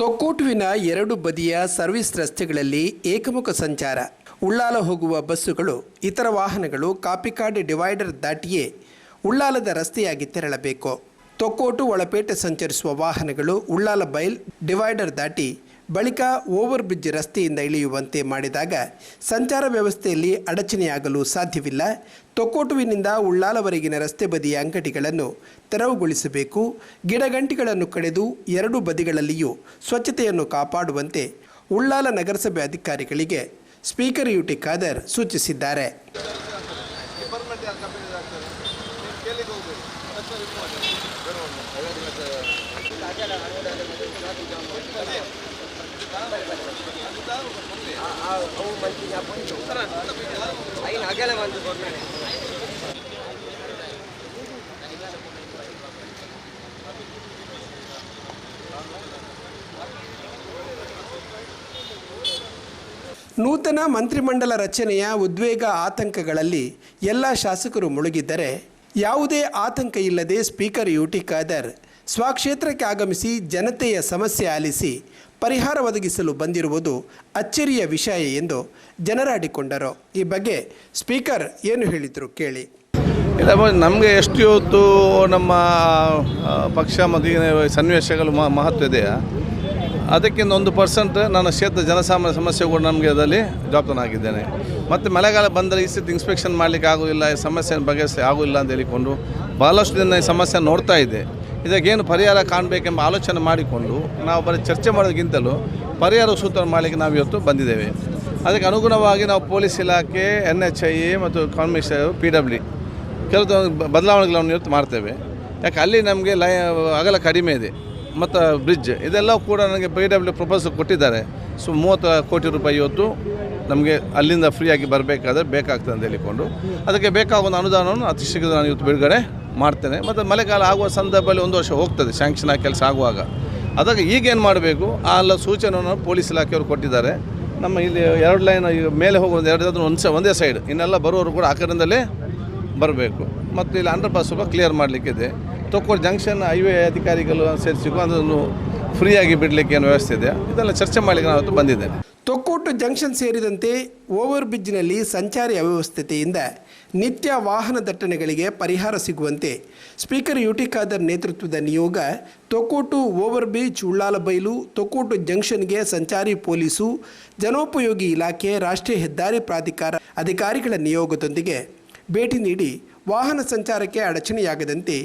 ತೊಕ್ಕೋಟುವಿನ ಎರಡು ಬದಿಯ ಸರ್ವಿಸ್ ರಸ್ತೆಗಳಲ್ಲಿ ಏಕಮುಖ ಸಂಚಾರ. ಉಳ್ಳಾಲ ಹೋಗುವ ಬಸ್ಸುಗಳು, ಇತರ ವಾಹನಗಳು ಕಾಪಿಕಾಡ್ ಡಿವೈಡರ್ ದಾಟಿಯೇ ಉಳ್ಳಾಲದ ರಸ್ತೆಯಾಗಿ ತೆರಳಬೇಕು. ತೊಕ್ಕೋಟು ಒಳಪೇಟೆ ಸಂಚರಿಸುವ ವಾಹನಗಳು ಉಳ್ಳಾಲ ಬೈಲ್ ಡಿವೈಡರ್ ದಾಟಿ ಬಳಿಕ ಓವರ್ ಬ್ರಿಡ್ಜ್ ರಸ್ತೆಯಿಂದ ಇಳಿಯುವಂತೆ ಮಾಡಿದಾಗ ಸಂಚಾರ ವ್ಯವಸ್ಥೆಯಲ್ಲಿ ಅಡಚಣೆಯಾಗಲು ಸಾಧ್ಯವಿಲ್ಲ. ತೊಕ್ಕೋಟುವಿನಿಂದ ಉಳ್ಳಾಲವರೆಗಿನ ರಸ್ತೆ ಬದಿಯ ಅಂಗಡಿಗಳನ್ನು ತೆರವುಗೊಳಿಸಬೇಕು. ಗಿಡಗಂಟಿಗಳನ್ನು ಕಡಿದು ಎರಡು ಬದಿಗಳಲ್ಲಿಯೂ ಸ್ವಚ್ಛತೆಯನ್ನು ಕಾಪಾಡುವಂತೆ ಉಳ್ಳಾಲ ನಗರಸಭೆ ಅಧಿಕಾರಿಗಳಿಗೆ ಸ್ಪೀಕರ್ ಯುಟಿ ಖಾದರ್ ಸೂಚಿಸಿದ್ದಾರೆ. ನೂತನ ಮಂತ್ರಿಮಂಡಲ ರಚನೆಯ ಉದ್ವೇಗ ಆತಂಕಗಳಲ್ಲಿ ಎಲ್ಲ ಶಾಸಕರು ಮುಳುಗಿದ್ದರೆ ಯಾವುದೇ ಆತಂಕ ಇಲ್ಲದೆ ಸ್ಪೀಕರ್ ಯುಟಿ ಖಾದರ್ ಸ್ವಕ್ಷೇತ್ರಕ್ಕೆ ಆಗಮಿಸಿ ಜನತೆಯ ಸಮಸ್ಯೆ ಆಲಿಸಿ ಪರಿಹಾರ ಒದಗಿಸಲು ಬಂದಿರುವುದು ಅಚ್ಚರಿಯ ವಿಷಯ ಎಂದು ಜನರಾಡಿಕೊಂಡರು. ಈ ಬಗ್ಗೆ ಸ್ಪೀಕರ್ ಏನು ಹೇಳಿದರು ಕೇಳಿ. ಇಲ್ಲ, ನಮಗೆ ಎಷ್ಟು ಇವತ್ತು ನಮ್ಮ ಪಕ್ಷ ಮತ್ತು ಸನ್ನಿವೇಶಗಳು ಮಹತ್ವ ಇದೆಯಾ, ಅದಕ್ಕಿಂತ 1% ನನ್ನ ಕ್ಷೇತ್ರ ಜನಸಾಮಾನ್ಯ ಸಮಸ್ಯೆಗಳು ನಮಗೆ ಅದರಲ್ಲಿ ಜವಾಬ್ದಾರನಾಗಿದ್ದೇನೆ. ಮತ್ತು ಮಳೆಗಾಲ ಬಂದರೆ ಈ ಸ್ಥಿತಿ ಇನ್ಸ್ಪೆಕ್ಷನ್ ಮಾಡಲಿಕ್ಕೆ ಆಗೋದಿಲ್ಲ, ಈ ಸಮಸ್ಯೆಯನ್ನು ಬಗೆಹರಿಸಲಿಕ್ಕೆ ಆಗೋದಿಲ್ಲ ಅಂತ ಹೇಳಿಕೊಂಡು ಭಾಳಷ್ಟು ದಿನ ಈ ಸಮಸ್ಯೆ ನೋಡ್ತಾ ಇದೆ. ಇದಕ್ಕೇನು ಪರಿಹಾರ ಕಾಣಬೇಕೆಂಬ ಆಲೋಚನೆ ಮಾಡಿಕೊಂಡು ನಾವು ಬರೀ ಚರ್ಚೆ ಮಾಡೋದಕ್ಕಿಂತಲೂ ಪರಿಹಾರ ಸೂತ್ರ ಮಾಡಲಿಕ್ಕೆ ನಾವು ಇವತ್ತು ಬಂದಿದ್ದೇವೆ. ಅದಕ್ಕೆ ಅನುಗುಣವಾಗಿ ನಾವು ಪೊಲೀಸ್ ಇಲಾಖೆ, NHI ಮತ್ತು ಕಮಿಷನರ್ PW ಕೆಲವು ಬದಲಾವಣೆಗಳನ್ನು ಇವತ್ತು ಮಾಡ್ತೇವೆ. ಯಾಕೆ ಅಲ್ಲಿ ನಮಗೆ ಅಗಲ ಕಡಿಮೆ ಇದೆ ಮತ್ತು ಬ್ರಿಡ್ಜ್ ಇದೆಲ್ಲ ಕೂಡ ನನಗೆ PW ಪ್ರಪೋಸಲ್ ಕೊಟ್ಟಿದ್ದಾರೆ. 30 ಕೋಟಿ ರೂಪಾಯಿ ಇವತ್ತು ನಮಗೆ ಅಲ್ಲಿಂದ ಫ್ರೀಯಾಗಿ ಬರಬೇಕಾದ್ರೆ ಬೇಕಾಗ್ತದೆ ಅಂತ ಹೇಳಿಕೊಂಡು ಅದಕ್ಕೆ ಬೇಕಾಗುವ ಅನುದಾನವನ್ನು ಅತಿ ಶೀಘ್ರ ನಾನು ಇವತ್ತು ಬಿಡುಗಡೆ ಮಾಡ್ತೇನೆ. ಮತ್ತು ಮಳೆಗಾಲ ಆಗುವ ಸಂದರ್ಭದಲ್ಲಿ 1 ವರ್ಷ ಹೋಗ್ತದೆ ಶಾಂಕ್ಷನ್ ಆಗಿ ಕೆಲಸ ಆಗುವಾಗ. ಅದಕ್ಕೆ ಈಗೇನು ಮಾಡಬೇಕು ಆ ಎಲ್ಲ ಸೂಚನೆಯನ್ನು ಪೊಲೀಸ್ ಇಲಾಖೆಯವರು ಕೊಟ್ಟಿದ್ದಾರೆ. ನಮ್ಮ ಇಲ್ಲಿ 2 ಲೈನ್ ಮೇಲೆ ಹೋಗೋದು 2 ಒಂದೇ ಸೈಡ್, ಇನ್ನೆಲ್ಲ ಬರುವವರು ಕೂಡ ಆ ಕಡೆಯಿಂದಲೇ ಬರಬೇಕು. ಮತ್ತು ಇಲ್ಲಿ ಅಂಡರ್ ಪಾಸ್ ಸ್ವಲ್ಪ ಕ್ಲಿಯರ್ ಮಾಡಲಿಕ್ಕಿದೆ. ತೊಕ್ಕೋಟು ಜಂಕ್ಷನ್ ಹೈವೇ ಅಧಿಕಾರಿಗಳು ಸೇರಿಸಿಕೊಂಡು ಅದನ್ನು ಫ್ರೀಯಾಗಿ ಬಿಡಲಿಕ್ಕೆ ಏನು ವ್ಯವಸ್ಥೆ ಇದೆ, ಇದೆಲ್ಲ ಚರ್ಚೆ ಮಾಡಲಿಕ್ಕೆ ನಾನು ಬಂದಿದ್ದೇನೆ. ತೊಕ್ಕೋಟು ಜಂಕ್ಷನ್ ಸೇರಿದಂತೆ ಓವರ್ ಬ್ರಿಡ್ಜ್ನಲ್ಲಿ ಸಂಚಾರಿ ಅವ್ಯವಸ್ಥತೆಯಿಂದ ನಿತ್ಯ ವಾಹನ ದಟ್ಟಣೆಗಳಿಗೆ ಪರಿಹಾರ ಸಿಗುವಂತೆ ಸ್ಪೀಕರ್ ಯುಟಿ ಖಾದರ್ ನೇತೃತ್ವದ ನಿಯೋಗ ತೊಕ್ಕೋಟು ಓವರ್ ಬ್ರಿಡ್ಜ್, ಉಳ್ಳಾಲ ಬೈಲು, ತೊಕ್ಕೋಟು ಜಂಕ್ಷನ್ಗೆ ಸಂಚಾರಿ ಪೊಲೀಸು, ಜನೋಪಯೋಗಿ ಇಲಾಖೆ, ರಾಷ್ಟ್ರೀಯ ಹೆದ್ದಾರಿ ಪ್ರಾಧಿಕಾರ ಅಧಿಕಾರಿಗಳ ನಿಯೋಗದೊಂದಿಗೆ ಭೇಟಿ ನೀಡಿ ವಾಹನ ಸಂಚಾರಕ್ಕೆ ಅಡಚಣೆಯಾಗದಂತೆ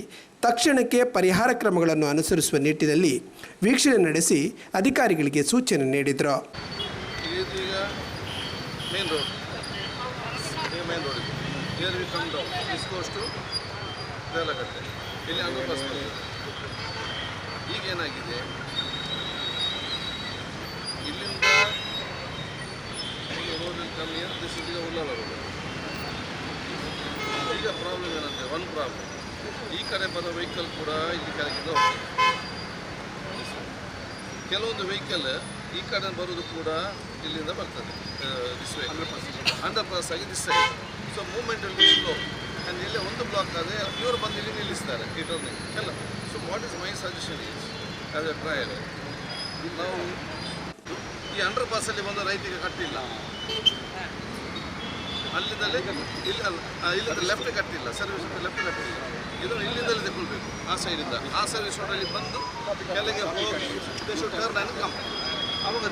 ತಕ್ಷಣಕ್ಕೆ ಪರಿಹಾರ ಕ್ರಮಗಳನ್ನು ಅನುಸರಿಸುವ ನಿಟ್ಟಿನಲ್ಲಿ ವೀಕ್ಷಣೆ ನಡೆಸಿ ಅಧಿಕಾರಿಗಳಿಗೆ ಸೂಚನೆ ನೀಡಿದರು. ಈಗೇನಾಗಿದೆ, ಇಲ್ಲಿಂದ ಈಗ ಪ್ರಾಬ್ಲಮ್ ಏನಂದರೆ ಒಂದು ಪ್ರಾಬ್ಲಮ್, ಈ ಕಡೆ ಬರೋ ವೆಹಿಕಲ್ ಕೂಡ ಇಲ್ಲಿ ಕೆಳಗಿಂದ ಕೆಲವೊಂದು ವೆಹಿಕಲ್ ಈ ಕಡೆ ಬರೋದು ಕೂಡ ಇಲ್ಲಿಂದ ಬರ್ತದೆ. ಅಂಡರ್ ಪಾಸ್ ಆಗಿ this side. So movement will slow and ಇಲ್ಲೇ ಒಂದು ಬ್ಲಾಕ್ ಆದರೆ ಇವರು ಬಂದು ಇಲ್ಲಿ ನಿಲ್ಲಿಸ್ತಾರೆ ಈ ಟರ್ನಿಂಗ್ ಎಲ್ಲ. So what is my suggestion is as A trial, ನಾವು ಈ ಅಂಡರ್ ಪಾಸಲ್ಲಿ ಬಂದು ರೈತಿಗೆ ಕಟ್ಟಿಲ್ಲ, ಅಲ್ಲಿಂದಲೇ ಇಲ್ಲಿಂದ ಲೆಫ್ಟ್ ಕಟ್ಟಿಲ್ಲ, ಸರ್ವಿಸ್ ಲೆಫ್ಟ್ ಕಟ್ಟಿಲ್ಲ, ಇದನ್ನು ಇಲ್ಲಿಂದಲೇ ತಗೊಳ್ಬೇಕು. ಆ ಸೈಡಿಂದ ಆ ಸರ್ವಿಸ್ ರೋಡಲ್ಲಿ ಬಂದು ಕೆಳಗೆ ಹೋಗಿ ಟರ್ನ್ ಆ್ಯಂಡ್ ಕಮ್, ಅವಾಗ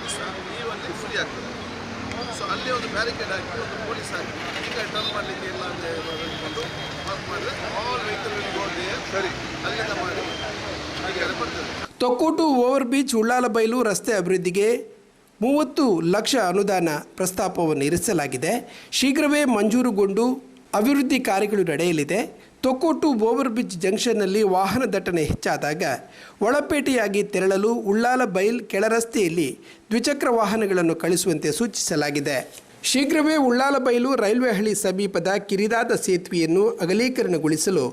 ಈ ಒಂದು ಫ್ರೀ ಆಗ್ತದೆ. ಸೊ ಅಲ್ಲಿ ಒಂದು ಬ್ಯಾರಿಕೇಡ್ ಹಾಕಿ ಒಂದು ಪೊಲೀಸ್ ಹಾಕಿ ಈಗ ಟರ್ನ್ ಮಾಡಲಿಕ್ಕೆ ಇಲ್ಲ ಅಂತ ಹೇಳ್ಕೊಂಡು ವರ್ಕ್ ಮಾಡಿದ್ರೆ ಆಲ್ ವೆಹಿಕಲ್ ಹೋಗಿ ಸರಿ ಅಲ್ಲಿಂದ ಮಾಡಿ ಈ ಕಡೆ ಬರ್ತದೆ. ತೊಕ್ಕೋಟು ಓವರ್ ಬ್ರಿಡ್ಜ್, ಉಳ್ಳಾಲ ಬೈಲು ರಸ್ತೆ ಅಭಿವೃದ್ಧಿಗೆ 30 ಲಕ್ಷ ಅನುದಾನ ಪ್ರಸ್ತಾಪವನ್ನು ಇರಿಸಲಾಗಿದೆ. ಶೀಘ್ರವೇ ಮಂಜೂರುಗೊಂಡು ಅಭಿವೃದ್ಧಿ ಕಾರ್ಯಗಳು ನಡೆಯಲಿದೆ. ತೊಕ್ಕೋಟು ಓವರ್ ಬ್ರಿಡ್ಜ್ ಜಂಕ್ಷನ್ನಲ್ಲಿ ವಾಹನ ದಟ್ಟಣೆ ಹೆಚ್ಚಾದಾಗ ಒಳಪೇಟೆಯಾಗಿ ತೆರಳಲು ಉಳ್ಳಾಲ ಬೈಲ್ ಕೆಳರಸ್ತೆಯಲ್ಲಿ ದ್ವಿಚಕ್ರ ವಾಹನಗಳನ್ನು ಕಳಿಸುವಂತೆ ಸೂಚಿಸಲಾಗಿದೆ. ಶೀಘ್ರವೇ ಉಳ್ಳಾಲ ಬೈಲು ರೈಲ್ವೆ ಹಳಿ ಸಮೀಪದ ಕಿರಿದಾದ ಸೇತುವೆಯನ್ನು ಅಗಲೀಕರಣಗೊಳಿಸಲು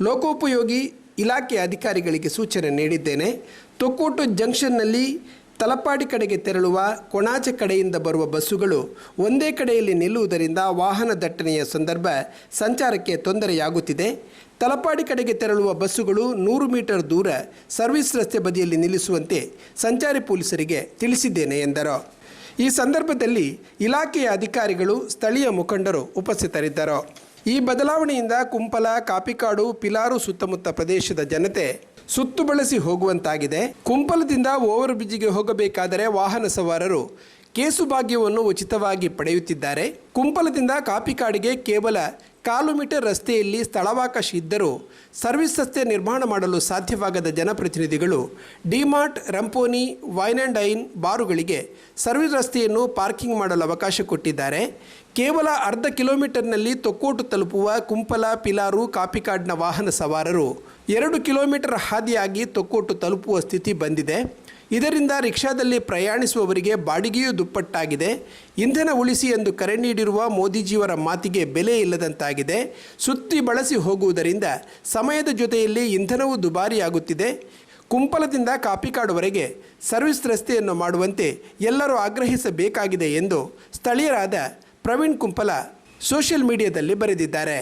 ಲೋಕೋಪಯೋಗಿ ಇಲಾಖೆ ಅಧಿಕಾರಿಗಳಿಗೆ ಸೂಚನೆ ನೀಡಿದ್ದೇನೆ. ತೊಕ್ಕೋಟು ಜಂಕ್ಷನ್ನಲ್ಲಿ ತಲಪಾಡಿ ಕಡೆಗೆ ತೆರಳುವ ಕೊಣಾಜೆ ಕಡೆಯಿಂದ ಬರುವ ಬಸ್ಸುಗಳು ಒಂದೇ ಕಡೆಯಲ್ಲಿ ನಿಲ್ಲುವುದರಿಂದ ವಾಹನ ದಟ್ಟಣೆಯ ಸಂದರ್ಭ ಸಂಚಾರಕ್ಕೆ ತೊಂದರೆಯಾಗುತ್ತಿದೆ. ತಲಪಾಡಿ ಕಡೆಗೆ ತೆರಳುವ ಬಸ್ಸುಗಳು 100 ಮೀಟರ್ ದೂರ ಸರ್ವಿಸ್ ರಸ್ತೆ ಬದಿಯಲ್ಲಿ ನಿಲ್ಲಿಸುವಂತೆ ಸಂಚಾರಿ ಪೊಲೀಸರಿಗೆ ತಿಳಿಸಿದ್ದೇನೆ ಎಂದರು. ಈ ಸಂದರ್ಭದಲ್ಲಿ ಇಲಾಖೆಯ ಅಧಿಕಾರಿಗಳು, ಸ್ಥಳೀಯ ಮುಖಂಡರು ಉಪಸ್ಥಿತರಿದ್ದರು. ಈ ಬದಲಾವಣೆಯಿಂದ ಕುಂಪಲ, ಕಾಪಿಕಾಡು, ಪಿಲಾರು ಸುತ್ತಮುತ್ತ ಪ್ರದೇಶದ ಜನತೆ ಸುತ್ತು ಬಳಸಿ ಹೋಗುವಂತಾಗಿದೆ. ಕುಂಪಲದಿಂದ ಓವರ್ ಬ್ರಿಡ್ಜಿಗೆ ಹೋಗಬೇಕಾದರೆ ವಾಹನ ಸವಾರರು ಕೇಸು ಭಾಗ್ಯವನ್ನು ಉಚಿತವಾಗಿ ಪಡೆಯುತ್ತಿದ್ದಾರೆ. ಕುಂಪಲದಿಂದ ಕಾಪಿಕಾಡಿಗೆ ಕೇವಲ 1/4 ಮೀಟರ್ ರಸ್ತೆಯಲ್ಲಿ ಸ್ಥಳಾವಕಾಶ ಇದ್ದರೂ ಸರ್ವಿಸ್ ರಸ್ತೆ ನಿರ್ಮಾಣ ಮಾಡಲು ಸಾಧ್ಯವಾಗದ ಜನಪ್ರತಿನಿಧಿಗಳು ಡಿಮಾರ್ಟ್, ರಂಪೋನಿ, ವೈನ್ ಆ್ಯಂಡ್ ಡೈನ್ ಬಾರುಗಳಿಗೆ ಸರ್ವಿಸ್ ರಸ್ತೆಯನ್ನು ಪಾರ್ಕಿಂಗ್ ಮಾಡಲು ಅವಕಾಶ ಕೊಟ್ಟಿದ್ದಾರೆ. ಕೇವಲ ಅರ್ಧ ಕಿಲೋಮೀಟರ್ನಲ್ಲಿ ತೊಕ್ಕೋಟು ತಲುಪುವ ಕುಂಪಲ, ಪಿಲಾರು, ಕಾಪಿಕಾಡ್ನ ವಾಹನ ಸವಾರರು 2 ಕಿಲೋಮೀಟರ್ ಹಾದಿಯಾಗಿ ತೊಕ್ಕೋಟು ತಲುಪುವ ಸ್ಥಿತಿ ಬಂದಿದೆ. ಇದರಿಂದ ರಿಕ್ಷಾದಲ್ಲಿ ಪ್ರಯಾಣಿಸುವವರಿಗೆ ಬಾಡಿಗೆಯೂ ದುಪ್ಪಟ್ಟಾಗಿದೆ. ಇಂಧನ ಉಳಿಸಿ ಎಂದು ಕರೆ ನೀಡಿರುವ ಮೋದಿಜಿಯವರ ಮಾತಿಗೆ ಬೆಲೆ ಇಲ್ಲದಂತಾಗಿದೆ. ಸುತ್ತಿ ಬಳಸಿ ಹೋಗುವುದರಿಂದ ಸಮಯದ ಜೊತೆಯಲ್ಲಿ ಇಂಧನವೂ ದುಬಾರಿಯಾಗುತ್ತಿದೆ. ಕುಂಪಲದಿಂದ ಕಾಪಿಕಾಡುವರೆಗೆ ಸರ್ವಿಸ್ ರಸ್ತೆಯನ್ನು ಮಾಡುವಂತೆ ಎಲ್ಲರೂ ಆಗ್ರಹಿಸಬೇಕಾಗಿದೆ ಎಂದು ಸ್ಥಳೀಯರಾದ ಪ್ರವೀಣ್ ಕುಂಪಲ ಸೋಷಿಯಲ್ ಮೀಡಿಯಾದಲ್ಲಿ ಬರೆದಿದ್ದಾರೆ.